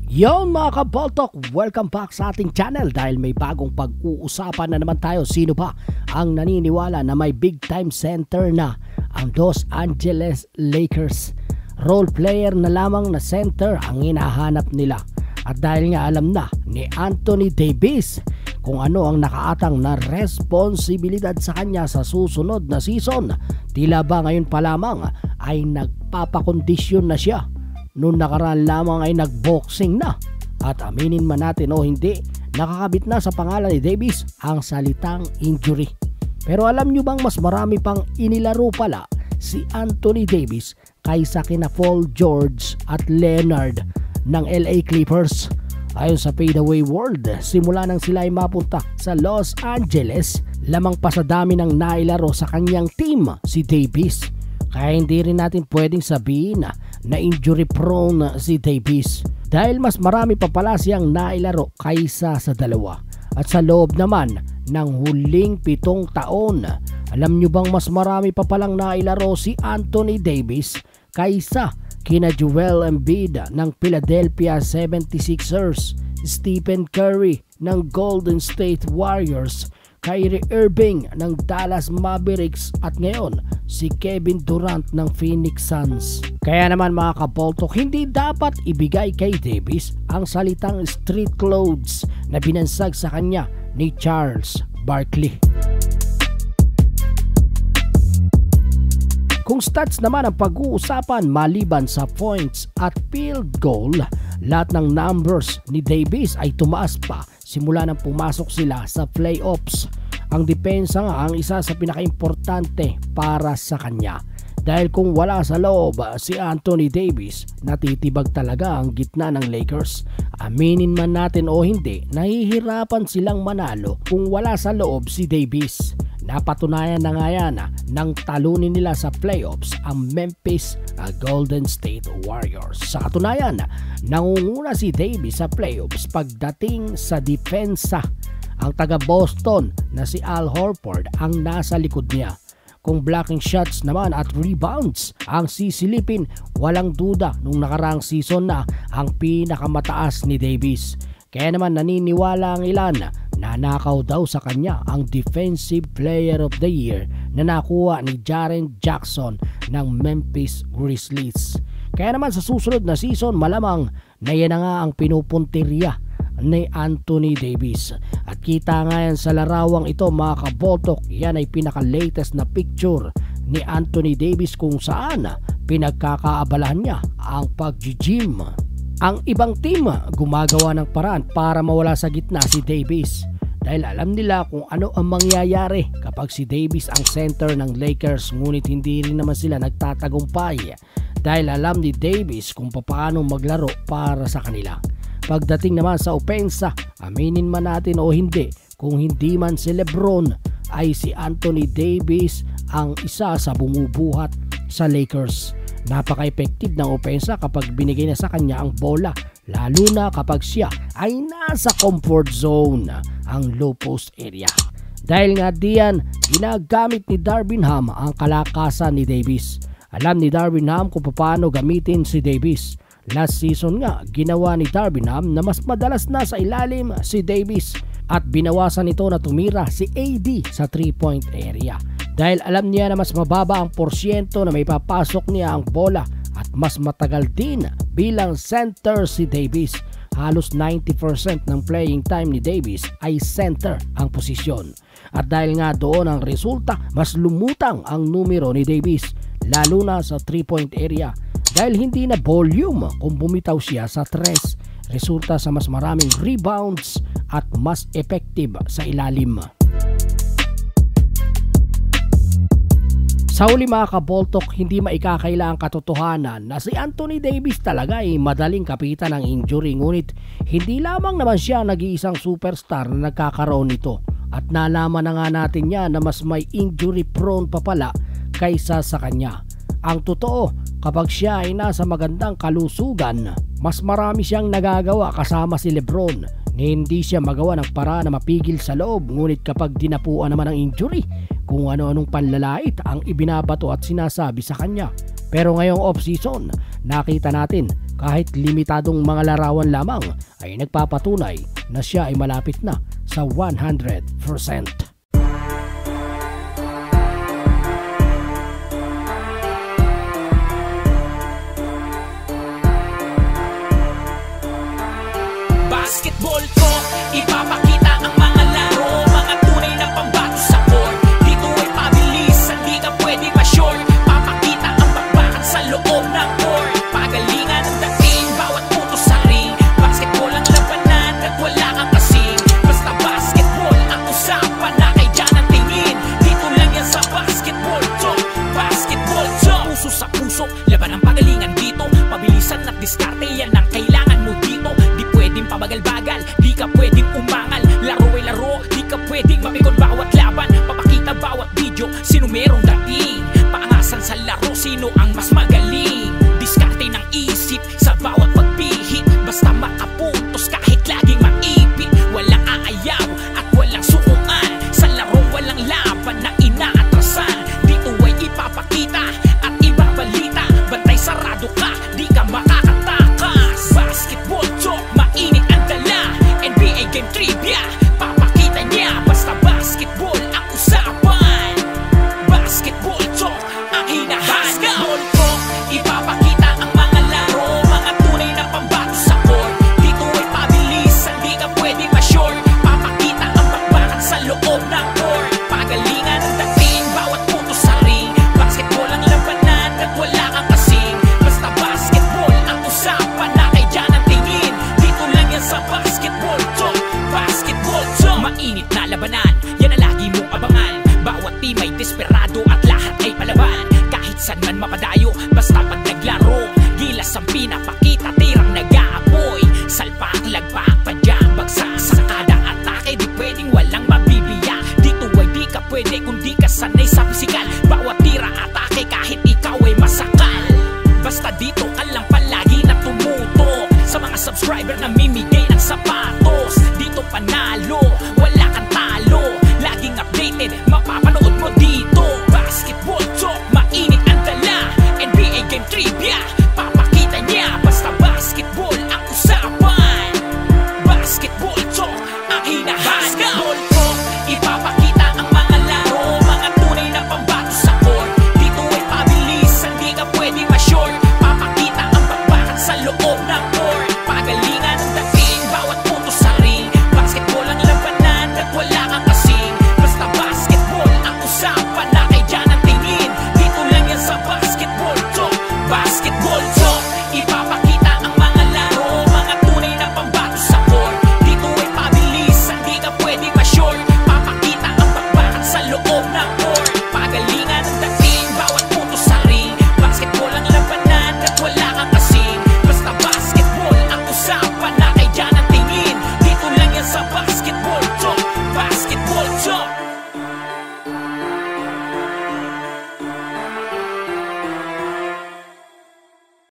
Yon mga kaboltok, welcome back sa ating channel dahil may bagong pag-uusapan na naman tayo. Sino ba ang naniniwala na may big time center na ang Los Angeles Lakers? Role player na lamang na center ang hinahanap nila. At dahil nga alam na ni Anthony Davis kung ano ang nakaatang na responsibilidad sa kanya sa susunod na season, tila ba ngayon pa lamang ay nagpapakondisyon na siya. Noong nakaraan lamang ay nagboxing na. At aminin man natin o hindi, nakakabit na sa pangalan ni Davis ang salitang injury. Pero alam nyo bang mas marami pang inilaro pala si Anthony Davis kaysa kina Paul George at Leonard ng LA Clippers? Ayon sa Fadeaway World, simula nang sila ay mapunta sa Los Angeles, lamang pa sa dami ng nailaro sa kanyang team si Davis. Kaya hindi rin natin pwedeng sabihin na injury prone si Davis dahil mas marami pa pala siyang nailaro kaysa sa dalawa. At sa loob naman ng huling 7 taon, alam nyo bang mas marami pa palang nailaro si Anthony Davis kaysa kina Joel Embiid ng Philadelphia 76ers, Stephen Curry ng Golden State Warriors, Kyrie Irving ng Dallas Mavericks at ngayon si Kevin Durant ng Phoenix Suns. Kaya naman mga kaboltok, hindi dapat ibigay kay Davis ang salitang street clothes na binansag sa kanya ni Charles Barkley. Kung stats naman ang pag-uusapan maliban sa points at field goal, lahat ng numbers ni Davis ay tumaas pa simula nang pumasok sila sa playoffs. Ang depensa nga ang isa sa pinakaimportante para sa kanya. Dahil kung wala sa loob si Anthony Davis, natitibag talaga ang gitna ng Lakers. Aminin man natin o hindi, nahihirapan silang manalo kung wala sa loob si Davis. Napatunayan na nga yan nang talunin nila sa playoffs ang Memphis Golden State Warriors. Sa katunayan, nangunguna si Davis sa playoffs pagdating sa depensa. Ang taga Boston na si Al Horford ang nasa likod niya. Kung blocking shots naman at rebounds ang sisilipin, walang duda nung nakaraang season na ang pinakamataas ni Davis. Kaya naman naniniwala ang ilan na nakaw daw sa kanya ang Defensive Player of the Year na nakuha ni Jaren Jackson ng Memphis Grizzlies. Kaya naman sa susunod na season, malamang na yan na nga ang pinupuntirya ni Anthony Davis. At kita nga yan sa larawang ito mga kaboltok, yan ay pinaka-latest na picture ni Anthony Davis kung saan pinagkakaabalahan niya ang pag-gym. Ang ibang team gumagawa ng paraan para mawala sa gitna si Davis dahil alam nila kung ano ang mangyayari kapag si Davis ang center ng Lakers, ngunit hindi rin naman sila nagtatagumpay dahil alam ni Davis kung paano maglaro para sa kanila. Pagdating naman sa opensa, aminin man natin o hindi, kung hindi man si LeBron ay si Anthony Davis ang isa sa bumubuhat sa Lakers. Napaka-effective ng opensa kapag binigay na sa kanya ang bola, lalo na kapag siya ay nasa comfort zone, ang low post area. Dahil nga diyan, ginagamit ni Darvin Ham ang kalakasan ni Davis. Alam ni Darvin Ham kung paano gamitin si Davis. Last season nga, ginawa ni Darvin Ham na mas madalas na sa ilalim si Davis at binawasan nito na tumira si AD sa 3-point area. Dahil alam niya na mas mababa ang porsyento na may papasok niya ang bola at mas matagal din bilang center si Davis. Halos 90% ng playing time ni Davis ay center ang posisyon. At dahil nga doon ang resulta, mas lumutang ang numero ni Davis lalo na sa 3-point area. Dahil hindi na volume kung bumitaw siya sa 3, resulta sa mas maraming rebounds at mas effective sa ilalim. Sa huli mga kaboltok, hindi maikakaila ang katotohanan na si Anthony Davis talaga ay madaling kapitan ng injury, ngunit hindi lamang naman siya nag-iisang superstar na nagkakaroon nito. At nalaman na nga natin niya na mas may injury prone pa pala kaysa sa kanya. Ang totoo, kapag siya ay nasa magandang kalusugan, mas marami siyang nagagawa kasama si LeBron. Hindi siya magawa ng paraan na mapigil sa loob, ngunit kapag dinapuan naman ng injury, kung ano-anong panlalait ang ibinabato at sinasabi sa kanya. Pero ngayong off-season, nakita natin kahit limitadong mga larawan lamang ay nagpapatunay na siya ay malapit na sa 100%. Basketball ko, ipapakita ang mga laro, mga tunay na pambato sa court. Dito ay pabilisan, di ka pwede ma-short. Papakita ang bakbakan sa loob ng court. Pagalingan ang dating, bawat puto sa ring. Basketball ang labanan, at wala kang kasing. Basta basketball ang usapan, na kay dyan ang tingin. Dito lang yan sa basketball talk. Basketball talk, puso sa puso, laban ang pagalingan dito. Pabilisan at diskarte, yan ang kailangan mo dito. Pabagal-bagal, di ka pwedeng umangal. Laro ay laro, di ka pwedeng mapikon bawat laban. Papakita bawat video, sino merong dating. Paangasan sa laro, sino ang mas magaling. Diskarte ng isip sa bawat pagpihit. Basta makapuntos kahit laging maipit. Walang aayaw at walang sukuan. Sa laro walang laban na inaatrasan. Dito ay ipapakita at ibabalita. Bantay sarado ka, di ka makakatakas. Basketball talk, mainit ang dala. NBA game trivia, papakita niya. Basta basketball ang usapan. Basketball talk, ang hinahanap. Basketball talk, ipapakita ang mga laro, mga tunay na pambato sa court. Dito ay pabilisan, di ka pwede ma-short. Papakita ang bakbakan sa loob ng court. Pagalingan ang dating, bawat puto sa ring. Basketball ang labanan, at wala kang kasing. Basta basketball ang usapan, na kay dyan ang tingin. Dito lang yan sa basketball talk. Basketball talk, mainit na labanan, yan ang lagi mong abangan. Bawat team ay desperado at lahat ay palaban. Kahit saan man mapadayo, basta pag naglaro. Gilas ang pinapakita, tirang nag-aapoy. Salpak, lagpak, padyang, bagsak sa kada atake. Di pwedeng walang mabibiyak. Dito ay di ka pwede kung di ka sanay sa pisikal. Bawat tira atake kahit ikaw ay masakal. Basta dito ka lang palagi na tumuto. Sa mga subscriber na